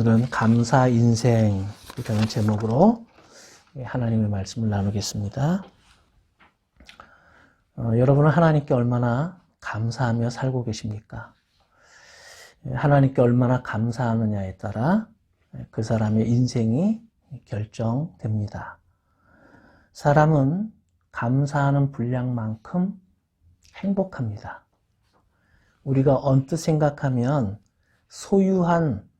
오늘은 감사 인생이라는 제목으로 하나님의 말씀을 나누겠습니다. 여러분은 하나님께 얼마나 감사하며 살고 계십니까? 하나님께 얼마나 감사하느냐에 따라 그 사람의 인생이 결정됩니다. 사람은 감사하는 분량만큼 행복합니다. 우리가 언뜻 생각하면 소유한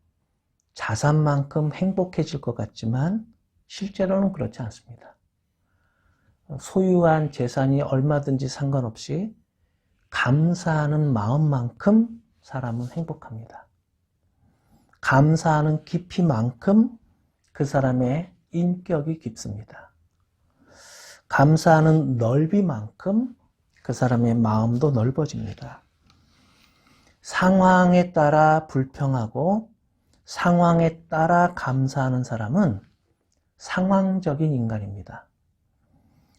자산만큼 행복해질 것 같지만 실제로는 그렇지 않습니다. 소유한 재산이 얼마든지 상관없이 감사하는 마음만큼 사람은 행복합니다. 감사하는 깊이만큼 그 사람의 인격이 깊습니다. 감사하는 넓이만큼 그 사람의 마음도 넓어집니다. 상황에 따라 불평하고 상황에 따라 감사하는 사람은 상황적인 인간입니다.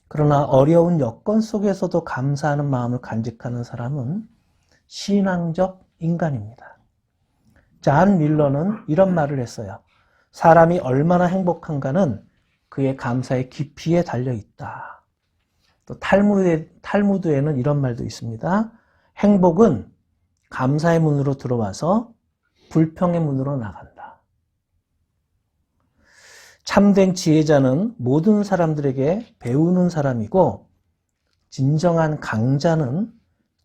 그러나 어려운 여건 속에서도 감사하는 마음을 간직하는 사람은 신앙적 인간입니다. 잔 밀러는 이런 말을 했어요. 사람이 얼마나 행복한가는 그의 감사의 깊이에 달려있다. 또 탈무드에는 이런 말도 있습니다. 행복은 감사의 문으로 들어와서 불평의 문으로 나간다. 참된 지혜자는 모든 사람들에게 배우는 사람이고 진정한 강자는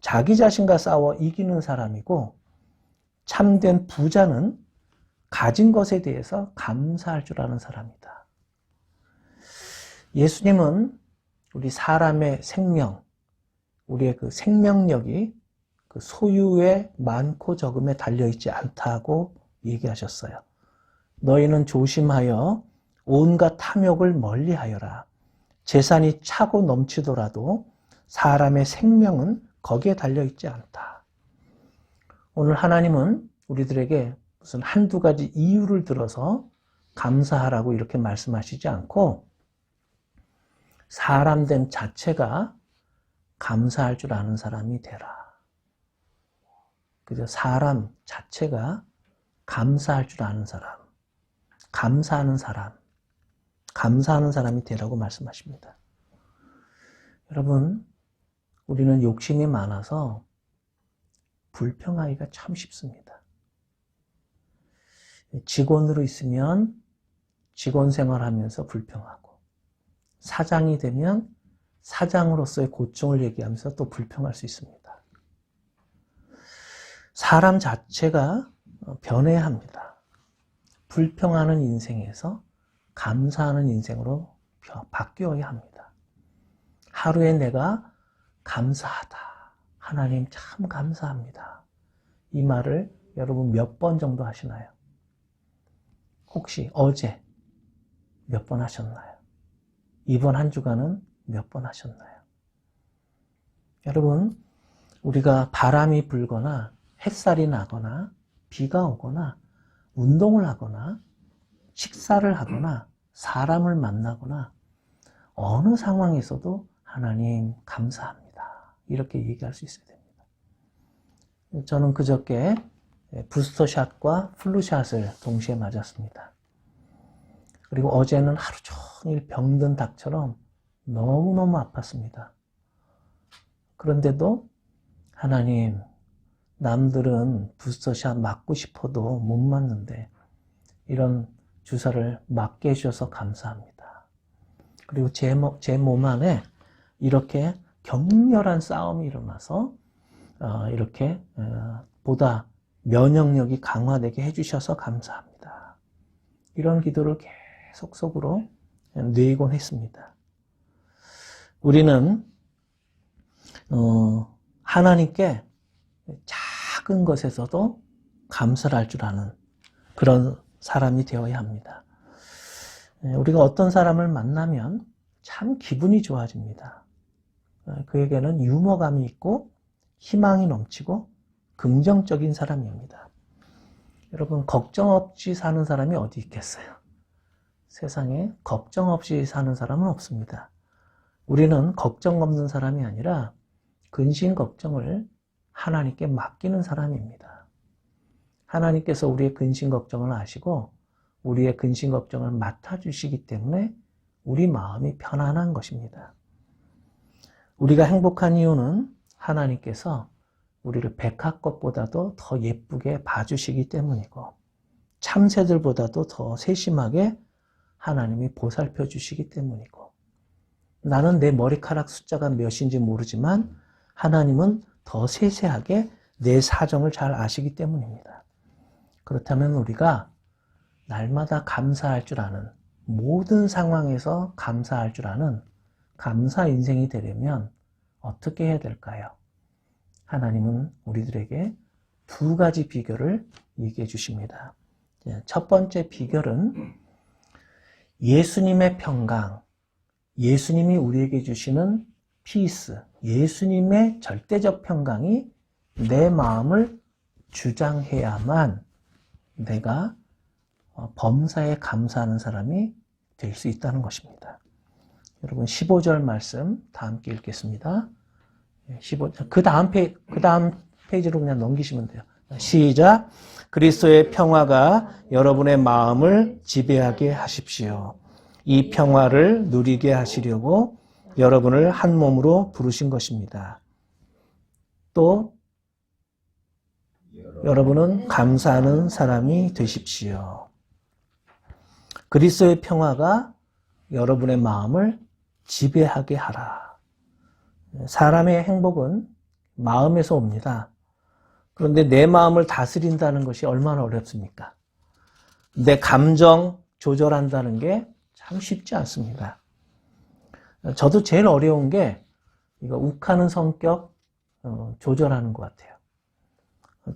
자기 자신과 싸워 이기는 사람이고 참된 부자는 가진 것에 대해서 감사할 줄 아는 사람이다. 예수님은 우리 사람의 생명, 우리의 그 생명력이 그 소유의 많고 적음에 달려있지 않다고 얘기하셨어요. 너희는 조심하여 온갖 탐욕을 멀리하여라. 재산이 차고 넘치더라도 사람의 생명은 거기에 달려있지 않다. 오늘 하나님은 우리들에게 무슨 한두 가지 이유를 들어서 감사하라고 이렇게 말씀하시지 않고 사람됨 자체가 감사할 줄 아는 사람이 되라. 그저 사람 자체가 감사할 줄 아는 사람, 감사하는 사람이 되라고 말씀하십니다. 여러분, 우리는 욕심이 많아서 불평하기가 참 쉽습니다. 직원으로 있으면 직원 생활하면서 불평하고, 사장이 되면 사장으로서의 고충을 얘기하면서 또 불평할 수 있습니다. 사람 자체가 변해야 합니다. 불평하는 인생에서 감사하는 인생으로 바뀌어야 합니다. 하루에 내가 감사하다. 하나님 참 감사합니다. 이 말을 여러분 몇 번 정도 하시나요? 혹시 어제 몇 번 하셨나요? 이번 한 주간은 몇 번 하셨나요? 여러분, 우리가 바람이 불거나 햇살이 나거나 비가 오거나 운동을 하거나 식사를 하거나 사람을 만나거나 어느 상황에서도 하나님 감사합니다. 이렇게 얘기할 수 있어야 됩니다. 저는 그저께 부스터샷과 플루샷을 동시에 맞았습니다. 그리고 어제는 하루 종일 병든 닭처럼 너무너무 아팠습니다. 그런데도 하나님, 남들은 부스터샷 맞고 싶어도 못 맞는데 이런 주사를 맞게 해주셔서 감사합니다. 그리고 제 몸 안에 이렇게 격렬한 싸움이 일어나서 이렇게 보다 면역력이 강화되게 해주셔서 감사합니다. 이런 기도를 계속 속으로 뇌이곤 했습니다. 우리는 하나님께 작은 것에서도 감사를 할 줄 아는 그런 사람이 되어야 합니다. 우리가 어떤 사람을 만나면 참 기분이 좋아집니다. 그에게는 유머감이 있고 희망이 넘치고 긍정적인 사람입니다. 여러분, 걱정 없이 사는 사람이 어디 있겠어요? 세상에 걱정 없이 사는 사람은 없습니다. 우리는 걱정 없는 사람이 아니라 근심 걱정을 하나님께 맡기는 사람입니다. 하나님께서 우리의 근심 걱정을 아시고 우리의 근심 걱정을 맡아주시기 때문에 우리 마음이 편안한 것입니다. 우리가 행복한 이유는 하나님께서 우리를 백합꽃보다도 더 예쁘게 봐주시기 때문이고 참새들보다도 더 세심하게 하나님이 보살펴 주시기 때문이고 나는 내 머리카락 숫자가 몇인지 모르지만 하나님은 더 세세하게 내 사정을 잘 아시기 때문입니다. 그렇다면 우리가 날마다 감사할 줄 아는 모든 상황에서 감사할 줄 아는 감사 인생이 되려면 어떻게 해야 될까요? 하나님은 우리들에게 두 가지 비결을 얘기해 주십니다. 첫 번째 비결은 예수님의 평강, 예수님이 우리에게 주시는 피스, 예수님의 절대적 평강이 내 마음을 주장해야만 내가 범사에 감사하는 사람이 될 수 있다는 것입니다. 여러분 15절 말씀 다 함께 읽겠습니다. 15절 그 다음 페이지로 그냥 넘기시면 돼요. 시작. 그리스도의 평화가 여러분의 마음을 지배하게 하십시오. 이 평화를 누리게 하시려고 여러분을 한 몸으로 부르신 것입니다. 또 여러분은 감사하는 사람이 되십시오. 그리스도의 평화가 여러분의 마음을 지배하게 하라. 사람의 행복은 마음에서 옵니다. 그런데 내 마음을 다스린다는 것이 얼마나 어렵습니까? 내 감정 조절한다는 게 참 쉽지 않습니다. 저도 제일 어려운 게 이거 욱하는 성격 조절하는 것 같아요.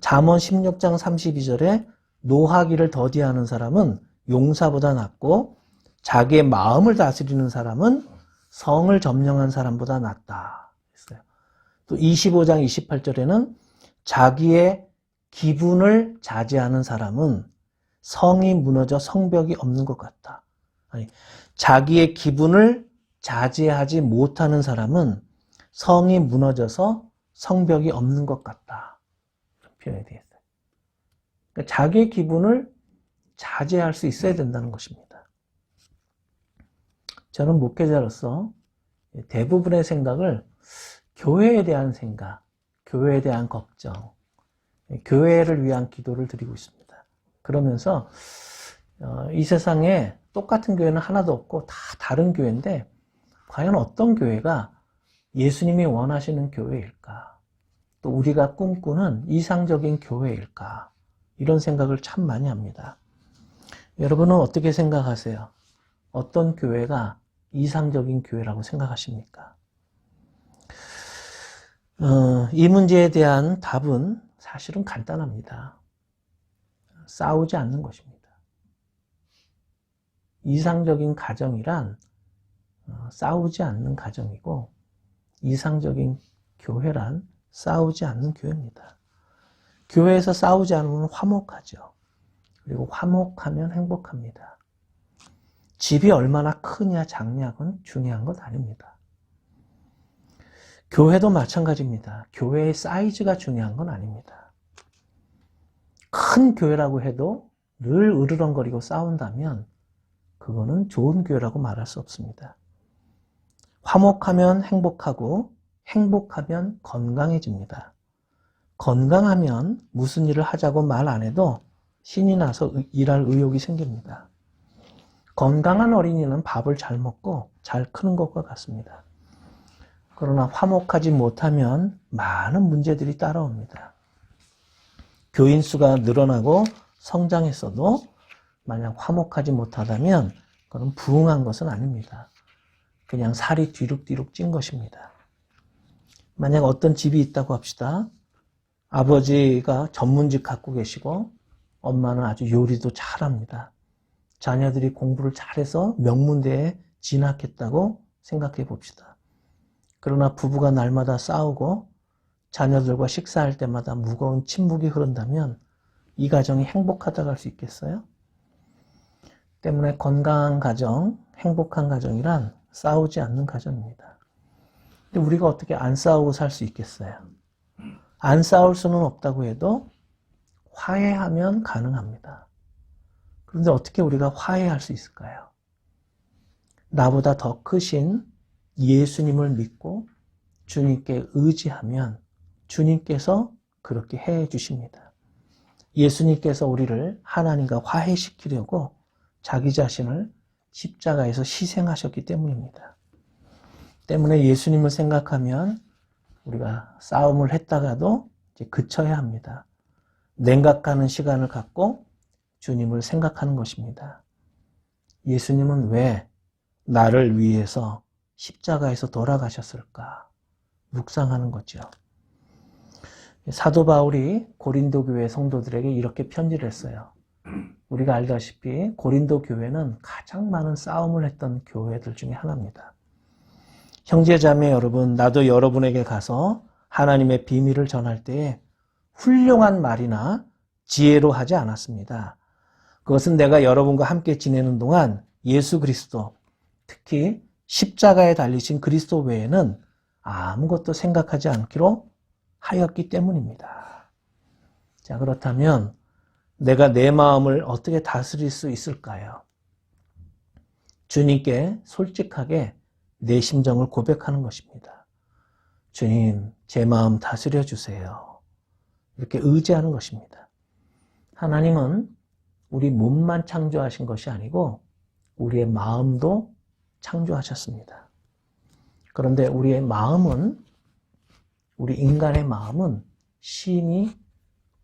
잠언 16장 32절에 노하기를 더디하는 사람은 용사보다 낫고 자기의 마음을 다스리는 사람은 성을 점령한 사람보다 낫다 했어요. 또 25장 28절에는 자기의 기분을 자제하는 사람은 성이 무너져 성벽이 없는 것 같다. 아니, 자기의 기분을 자제하지 못하는 사람은 성이 무너져서 성벽이 없는 것 같다. 이런 표현이 되어 있어요. 그러니까 자기의 기분을 자제할 수 있어야 된다는 것입니다. 저는 목회자로서 대부분의 생각을 교회에 대한 생각, 교회에 대한 걱정, 교회를 위한 기도를 드리고 있습니다. 그러면서 이 세상에 똑같은 교회는 하나도 없고 다 다른 교회인데 과연 어떤 교회가 예수님이 원하시는 교회일까? 또 우리가 꿈꾸는 이상적인 교회일까? 이런 생각을 참 많이 합니다. 여러분은 어떻게 생각하세요? 어떤 교회가 이상적인 교회라고 생각하십니까? 이 문제에 대한 답은 사실은 간단합니다. 싸우지 않는 것입니다. 이상적인 가정이란 싸우지 않는 가정이고 이상적인 교회란 싸우지 않는 교회입니다. 교회에서 싸우지 않으면 화목하죠. 그리고 화목하면 행복합니다. 집이 얼마나 크냐 작냐는 중요한 것 아닙니다. 교회도 마찬가지입니다. 교회의 사이즈가 중요한 건 아닙니다. 큰 교회라고 해도 늘 으르렁거리고 싸운다면 그거는 좋은 교회라고 말할 수 없습니다. 화목하면 행복하고 행복하면 건강해집니다. 건강하면 무슨 일을 하자고 말 안 해도 신이 나서 일할 의욕이 생깁니다. 건강한 어린이는 밥을 잘 먹고 잘 크는 것과 같습니다. 그러나 화목하지 못하면 많은 문제들이 따라옵니다. 교인 수가 늘어나고 성장했어도 만약 화목하지 못하다면 그건 부흥한 것은 아닙니다. 그냥 살이 뒤룩뒤룩 찐 것입니다. 만약 어떤 집이 있다고 합시다. 아버지가 전문직 갖고 계시고 엄마는 아주 요리도 잘합니다. 자녀들이 공부를 잘해서 명문대에 진학했다고 생각해 봅시다. 그러나 부부가 날마다 싸우고 자녀들과 식사할 때마다 무거운 침묵이 흐른다면 이 가정이 행복하다고 할 수 있겠어요? 때문에 건강한 가정, 행복한 가정이란 싸우지 않는 가정입니다. 근데 우리가 어떻게 안 싸우고 살 수 있겠어요? 안 싸울 수는 없다고 해도 화해하면 가능합니다. 그런데 어떻게 우리가 화해할 수 있을까요? 나보다 더 크신 예수님을 믿고 주님께 의지하면 주님께서 그렇게 해 주십니다. 예수님께서 우리를 하나님과 화해시키려고 자기 자신을 십자가에서 희생하셨기 때문입니다. 때문에 예수님을 생각하면 우리가 싸움을 했다가도 이제 그쳐야 합니다. 냉각하는 시간을 갖고 주님을 생각하는 것입니다. 예수님은 왜 나를 위해서 십자가에서 돌아가셨을까? 묵상하는 거죠. 사도 바울이 고린도 교회 성도들에게 이렇게 편지를 했어요. 우리가 알다시피 고린도 교회는 가장 많은 싸움을 했던 교회들 중에 하나입니다. 형제자매 여러분, 나도 여러분에게 가서 하나님의 비밀을 전할 때에 훌륭한 말이나 지혜로 하지 않았습니다. 그것은 내가 여러분과 함께 지내는 동안 예수 그리스도, 특히 십자가에 달리신 그리스도 외에는 아무것도 생각하지 않기로 하였기 때문입니다. 자, 그렇다면 내가 내 마음을 어떻게 다스릴 수 있을까요? 주님께 솔직하게 내 심정을 고백하는 것입니다. 주님, 제 마음 다스려 주세요. 이렇게 의지하는 것입니다. 하나님은 우리 몸만 창조하신 것이 아니고 우리의 마음도 창조하셨습니다. 그런데 우리 인간의 마음은 심히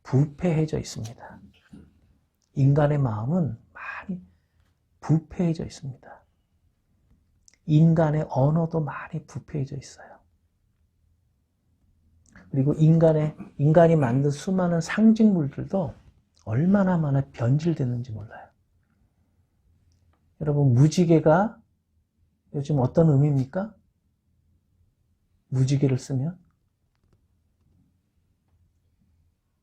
부패해져 있습니다. 인간의 마음은 많이 부패해져 있습니다. 인간의 언어도 많이 부패해져 있어요. 그리고 인간이 만든 수많은 상징물들도 얼마나 많이 변질되는지 몰라요. 여러분, 무지개가 요즘 어떤 의미입니까? 무지개를 쓰면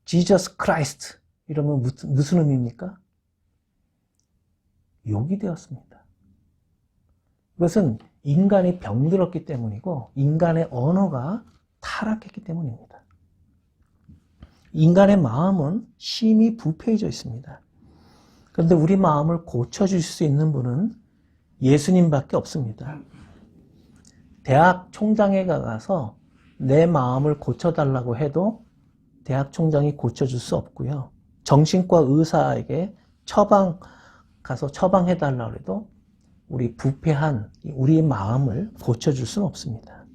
Jesus Christ 이러면 무슨 의미입니까? 욕이 되었습니다. 그것은 인간이 병들었기 때문이고 인간의 언어가 타락했기 때문입니다. 인간의 마음은 심히 부패해져 있습니다. 그런데 우리 마음을 고쳐줄 수 있는 분은 예수님밖에 없습니다. 대학 총장에 가서 내 마음을 고쳐달라고 해도 대학 총장이 고쳐줄 수 없고요. 정신과 의사에게 가서 처방해달라고 해도 우리 부패한 우리의 마음을 고쳐줄 수는 없습니다.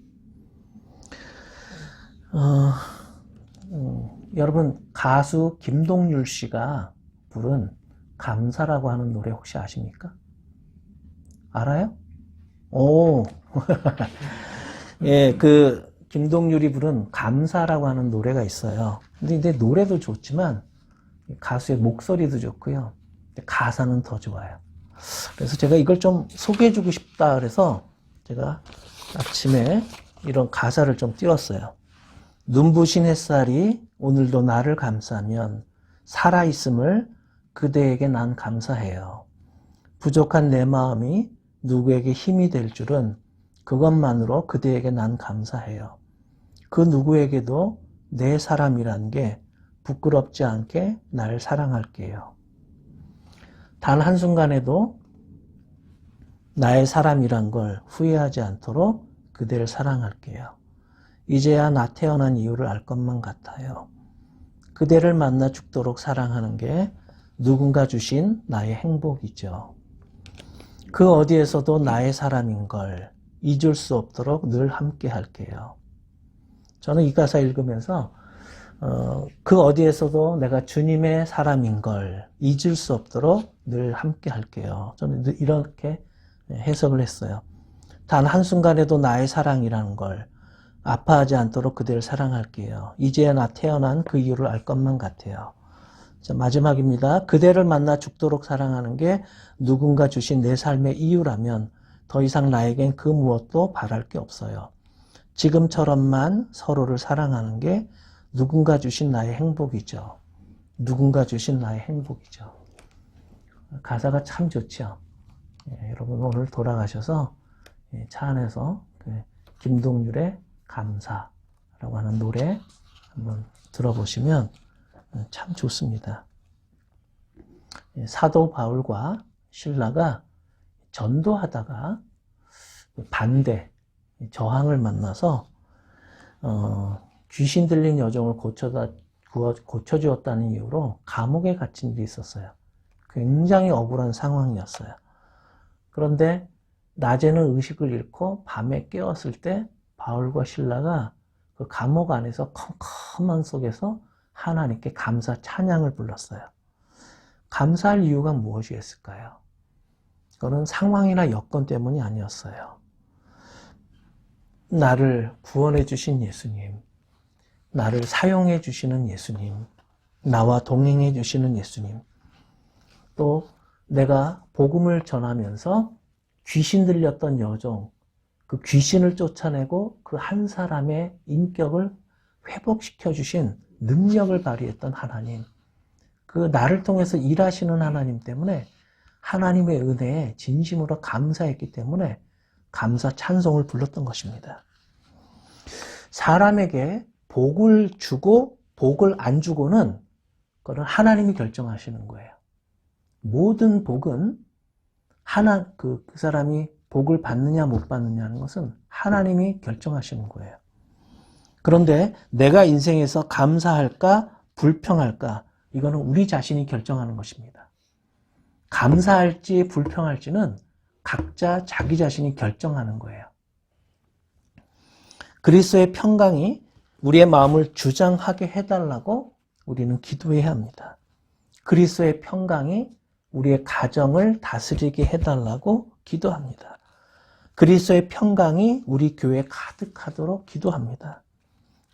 여러분, 가수 김동률 씨가 부른 감사라고 하는 노래 혹시 아십니까? 알아요? 오. 예, 김동률이 부른 감사라고 하는 노래가 있어요. 근데 노래도 좋지만 가수의 목소리도 좋고요. 가사는 더 좋아요. 그래서 제가 이걸 좀 소개해주고 싶다 그래서 제가 아침에 이런 가사를 좀 띄웠어요. 눈부신 햇살이 오늘도 나를 감싸면 살아있음을 그대에게 난 감사해요. 부족한 내 마음이 누구에게 힘이 될 줄은 그것만으로 그대에게 난 감사해요. 그 누구에게도 내 사람이란 게 부끄럽지 않게 날 사랑할게요. 단 한순간에도 나의 사람이란 걸 후회하지 않도록 그대를 사랑할게요. 이제야 나 태어난 이유를 알 것만 같아요. 그대를 만나 죽도록 사랑하는 게 누군가 주신 나의 행복이죠. 그 어디에서도 나의 사람인 걸 잊을 수 없도록 늘 함께 할게요. 저는 이 가사 읽으면서 그 어디에서도 내가 주님의 사람인 걸 잊을 수 없도록 늘 함께 할게요. 저는 이렇게 해석을 했어요. 단 한순간에도 나의 사랑이라는 걸 아파하지 않도록 그대를 사랑할게요. 이제야 나 태어난 그 이유를 알 것만 같아요. 자, 마지막입니다. 그대를 만나 죽도록 사랑하는 게 누군가 주신 내 삶의 이유라면 더 이상 나에겐 그 무엇도 바랄 게 없어요. 지금처럼만 서로를 사랑하는 게 누군가 주신 나의 행복이죠. 누군가 주신 나의 행복이죠. 가사가 참 좋죠. 여러분 오늘 돌아가셔서 차 안에서 김동률의 감사라고 하는 노래 한번 들어보시면 참 좋습니다. 사도 바울과 실라가 전도하다가 반대, 저항을 만나서 귀신 들린 여종을 고쳐주었다는 이유로 감옥에 갇힌 일이 있었어요. 굉장히 억울한 상황이었어요. 그런데 낮에는 의식을 잃고 밤에 깨었을 때 바울과 실라가 그 감옥 안에서 컴컴한 속에서 하나님께 감사 찬양을 불렀어요. 감사할 이유가 무엇이었을까요? 그거는 상황이나 여건 때문이 아니었어요. 나를 구원해 주신 예수님, 나를 사용해 주시는 예수님, 나와 동행해 주시는 예수님, 또 내가 복음을 전하면서 귀신 들렸던 여종, 그 귀신을 쫓아내고 그 한 사람의 인격을 회복시켜 주신 능력을 발휘했던 하나님, 그 나를 통해서 일하시는 하나님 때문에 하나님의 은혜에 진심으로 감사했기 때문에 감사 찬송을 불렀던 것입니다. 사람에게 복을 주고 복을 안 주고는 그건 하나님이 결정하시는 거예요. 모든 복은 그 사람이 복을 받느냐 못 받느냐는 것은 하나님이 결정하시는 거예요. 그런데 내가 인생에서 감사할까 불평할까 이거는 우리 자신이 결정하는 것입니다. 감사할지 불평할지는 각자 자기 자신이 결정하는 거예요. 그리스도의 평강이 우리의 마음을 주장하게 해달라고 우리는 기도해야 합니다. 그리스도의 평강이 우리의 가정을 다스리게 해달라고 기도합니다. 그리스도의 평강이 우리 교회에 가득하도록 기도합니다.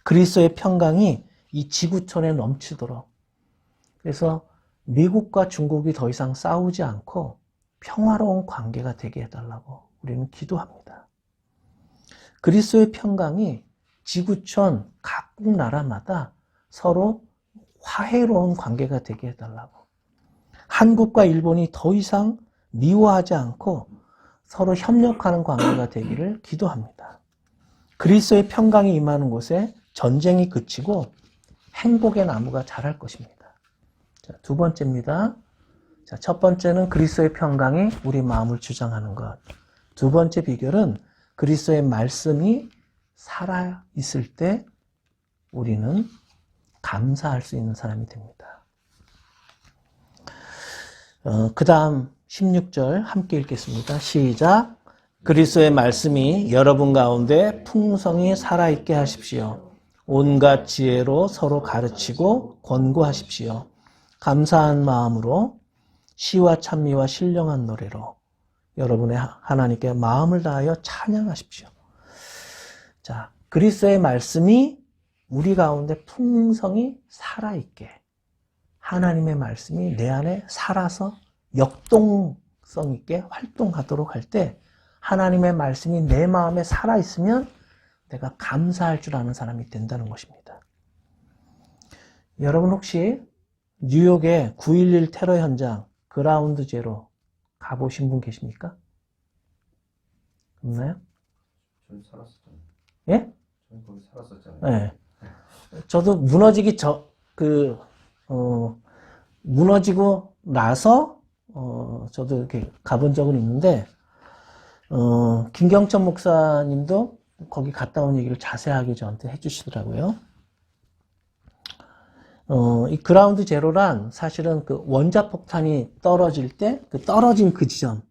그리스도의 평강이 이 지구촌에 넘치도록. 그래서 미국과 중국이 더 이상 싸우지 않고 평화로운 관계가 되게 해달라고 우리는 기도합니다. 그리스도의 평강이 지구촌 각국 나라마다 서로 화해로운 관계가 되게 해달라고. 한국과 일본이 더 이상 미워하지 않고 서로 협력하는 관계가 되기를 기도합니다. 그리스도의 평강이 임하는 곳에 전쟁이 그치고 행복의 나무가 자랄 것입니다. 자, 두 번째입니다. 자, 첫 번째는 그리스도의 평강이 우리 마음을 주장하는 것. 두 번째 비결은 그리스도의 말씀이 살아있을 때 우리는 감사할 수 있는 사람이 됩니다. 그 다음 16절 함께 읽겠습니다. 시작. 그리스도의 말씀이 여러분 가운데 풍성히 살아있게 하십시오. 온갖 지혜로 서로 가르치고 권고하십시오. 감사한 마음으로 시와 찬미와 신령한 노래로 여러분의 하나님께 마음을 다하여 찬양하십시오. 자, 그리스도의 말씀이 우리 가운데 풍성히 살아있게 하나님의 말씀이 내 안에 살아서 역동성 있게 활동하도록 할 때 하나님의 말씀이 내 마음에 살아있으면 내가 감사할 줄 아는 사람이 된다는 것입니다. 여러분 혹시 뉴욕의 9.11 테러 현장 그라운드 제로 가보신 분 계십니까? 없나요? 저는 살았었잖아요. 예? 저는 거기 살았었잖아요. 네. 저도 무너지고 나서 저도 이렇게 가본 적은 있는데 김경천 목사님도 거기 갔다 온 얘기를 자세하게 저한테 해주시더라고요. 이 그라운드 제로란 사실은 그 원자폭탄이 떨어질 때 그 떨어진 그 지점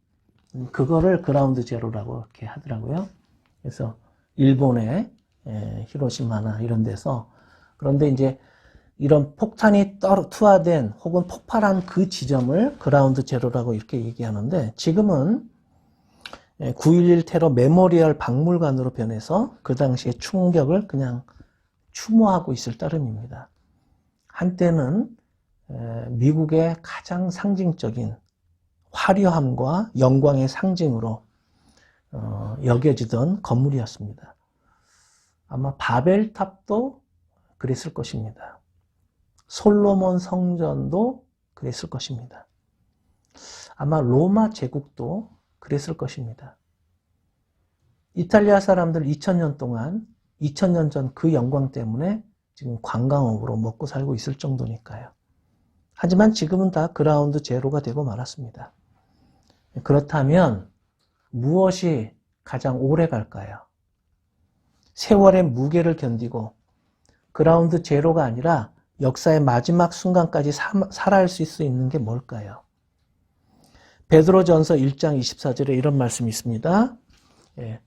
그거를 그라운드 제로라고 이렇게 하더라고요. 그래서 일본의 히로시마나 이런 데서 그런데 이제 이런 폭탄이 투하된 혹은 폭발한 그 지점을 그라운드 제로라고 이렇게 얘기하는데 지금은 9.11 테러 메모리얼 박물관으로 변해서 그 당시의 충격을 그냥 추모하고 있을 따름입니다. 한때는 미국의 가장 상징적인 화려함과 영광의 상징으로 여겨지던 건물이었습니다. 아마 바벨탑도 그랬을 것입니다. 솔로몬 성전도 그랬을 것입니다. 아마 로마 제국도 그랬을 것입니다. 이탈리아 사람들 2000년 동안 2000년 전 그 영광 때문에 지금 관광업으로 먹고 살고 있을 정도니까요. 하지만 지금은 다 그라운드 제로가 되고 말았습니다. 그렇다면 무엇이 가장 오래 갈까요? 세월의 무게를 견디고 그라운드 제로가 아니라 역사의 마지막 순간까지 살아갈 수 있는 게 뭘까요? 베드로전서 1장 24절에 이런 말씀이 있습니다. 예,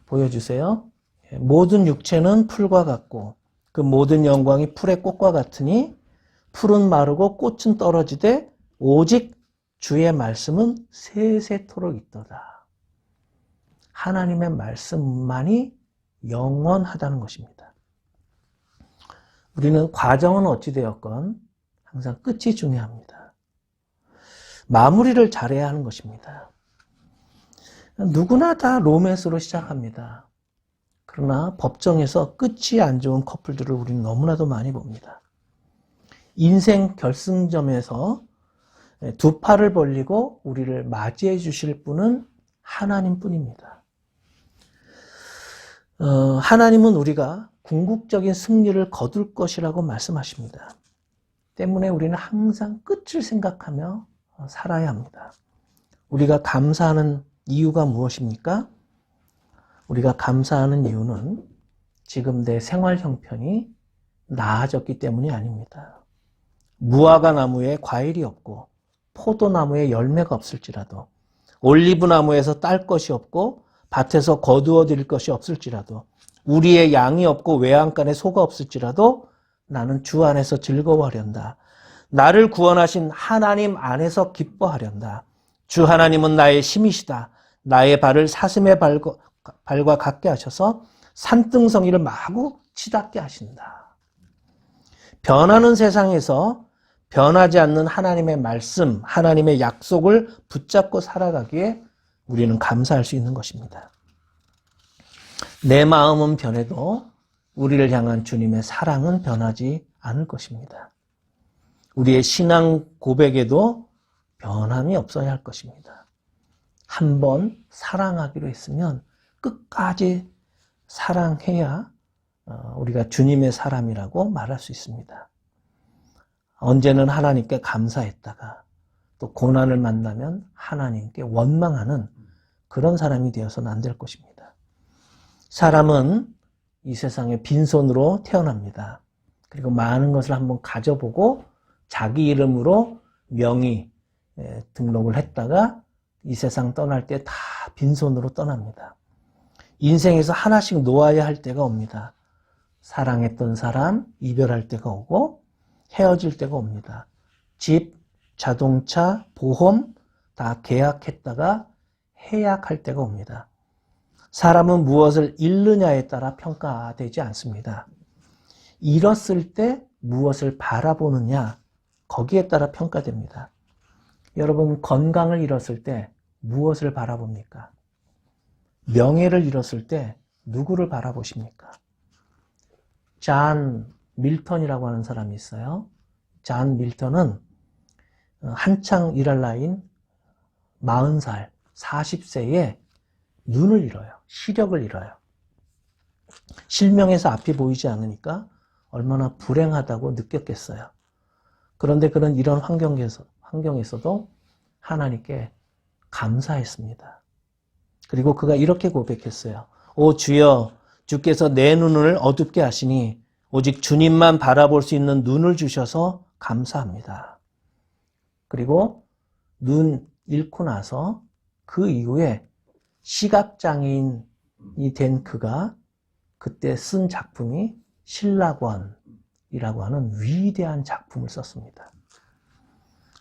보여주세요. 예, 모든 육체는 풀과 같고 그 모든 영광이 풀의 꽃과 같으니 풀은 마르고 꽃은 떨어지되 오직 주의 말씀은 세세토록 있도다. 하나님의 말씀만이 영원하다는 것입니다. 우리는 과정은 어찌되었건 항상 끝이 중요합니다. 마무리를 잘해야 하는 것입니다. 누구나 다 로맨스로 시작합니다. 그러나 법정에서 끝이 안 좋은 커플들을 우리는 너무나도 많이 봅니다. 인생 결승점에서 두 팔을 벌리고 우리를 맞이해 주실 분은 하나님뿐입니다. 하나님은 우리가 궁극적인 승리를 거둘 것이라고 말씀하십니다. 때문에 우리는 항상 끝을 생각하며 살아야 합니다. 우리가 감사하는 이유가 무엇입니까? 우리가 감사하는 이유는 지금 내 생활 형편이 나아졌기 때문이 아닙니다. 무화과 나무에 과일이 없고 포도나무에 열매가 없을지라도 올리브나무에서 딸 것이 없고 밭에서 거두어 드릴 것이 없을지라도 우리의 양이 없고 외양간에 소가 없을지라도 나는 주 안에서 즐거워하련다. 나를 구원하신 하나님 안에서 기뻐하련다. 주 하나님은 나의 힘이시다. 나의 발을 사슴의 발과 같게 하셔서 산등성이를 마구 치닫게 하신다. 변하는 세상에서 변하지 않는 하나님의 말씀, 하나님의 약속을 붙잡고 살아가기에 우리는 감사할 수 있는 것입니다. 내 마음은 변해도 우리를 향한 주님의 사랑은 변하지 않을 것입니다. 우리의 신앙 고백에도 변함이 없어야 할 것입니다. 한번 사랑하기로 했으면 끝까지 사랑해야 우리가 주님의 사람이라고 말할 수 있습니다. 언제는 하나님께 감사했다가 또 고난을 만나면 하나님께 원망하는 그런 사람이 되어서는 안 될 것입니다. 사람은 이 세상에 빈손으로 태어납니다. 그리고 많은 것을 한번 가져보고 자기 이름으로 명의 등록을 했다가 이 세상 떠날 때 다 빈손으로 떠납니다. 인생에서 하나씩 놓아야 할 때가 옵니다. 사랑했던 사람 이별할 때가 오고 헤어질 때가 옵니다. 집, 자동차, 보험 다 계약했다가 해약할 때가 옵니다. 사람은 무엇을 잃느냐에 따라 평가되지 않습니다. 잃었을 때 무엇을 바라보느냐 거기에 따라 평가됩니다. 여러분 건강을 잃었을 때 무엇을 바라봅니까? 명예를 잃었을 때 누구를 바라보십니까? 잔 밀턴이라고 하는 사람이 있어요. 잔 밀턴은 한창 일할 나이인 40살, 40세에 눈을 잃어요. 시력을 잃어요. 실명에서 앞이 보이지 않으니까 얼마나 불행하다고 느꼈겠어요. 그런데 그런 이런 환경에서도 하나님께 감사했습니다. 그리고 그가 이렇게 고백했어요. 오 주여, 주께서 내 눈을 어둡게 하시니 오직 주님만 바라볼 수 있는 눈을 주셔서 감사합니다. 그리고 눈 잃고 나서 그 이후에 시각장애인이 된 그가 그때 쓴 작품이 신라권이라고 하는 위대한 작품을 썼습니다.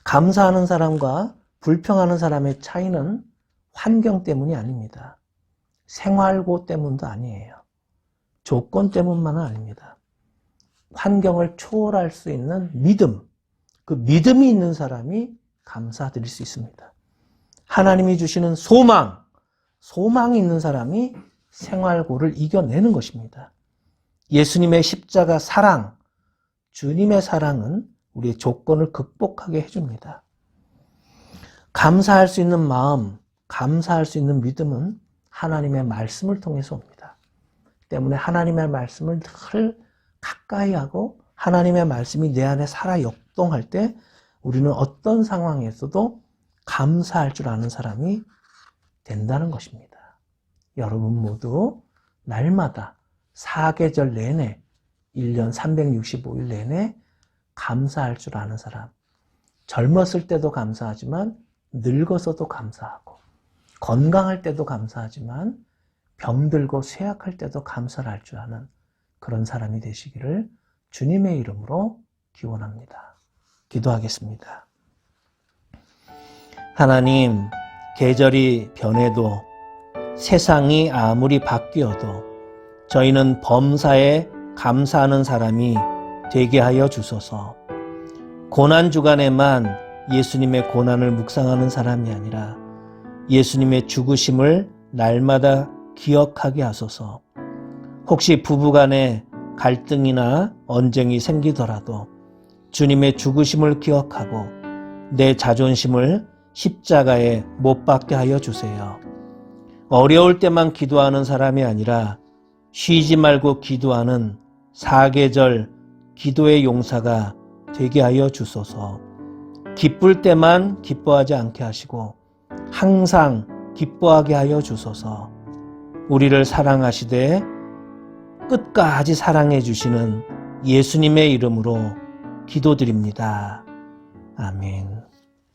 감사하는 사람과 불평하는 사람의 차이는 환경 때문이 아닙니다. 생활고 때문도 아니에요. 조건 때문만은 아닙니다. 환경을 초월할 수 있는 믿음, 그 믿음이 있는 사람이 감사드릴 수 있습니다. 하나님이 주시는 소망이 있는 사람이 생활고를 이겨내는 것입니다. 예수님의 십자가 사랑, 주님의 사랑은 우리의 조건을 극복하게 해줍니다. 감사할 수 있는 마음, 감사할 수 있는 믿음은 하나님의 말씀을 통해서 옵니다. 때문에 하나님의 말씀을 늘 가까이 하고 하나님의 말씀이 내 안에 살아 역동할 때 우리는 어떤 상황에서도 감사할 줄 아는 사람이 된다는 것입니다. 여러분 모두 날마다 4계절 내내 1년 365일 내내 감사할 줄 아는 사람. 젊었을 때도 감사하지만 늙어서도 감사하고 건강할 때도 감사하지만 병들고 쇠약할 때도 감사를 할 줄 아는 그런 사람이 되시기를 주님의 이름으로 기원합니다. 기도하겠습니다. 하나님, 계절이 변해도 세상이 아무리 바뀌어도 저희는 범사에 감사하는 사람이 되게 하여 주소서. 고난 주간에만 예수님의 고난을 묵상하는 사람이 아니라 예수님의 죽으심을 날마다 기억하게 하소서. 혹시 부부간에 갈등이나 언쟁이 생기더라도 주님의 죽으심을 기억하고 내 자존심을 십자가에 못 박게 하여 주세요. 어려울 때만 기도하는 사람이 아니라 쉬지 말고 기도하는 4계절 기도의 용사가 되게 하여 주소서. 기쁠 때만 기뻐하지 않게 하시고 항상 기뻐하게 하여 주소서. 우리를 사랑하시되 끝까지 사랑해 주시는 예수님의 이름으로 기도드립니다. 아멘.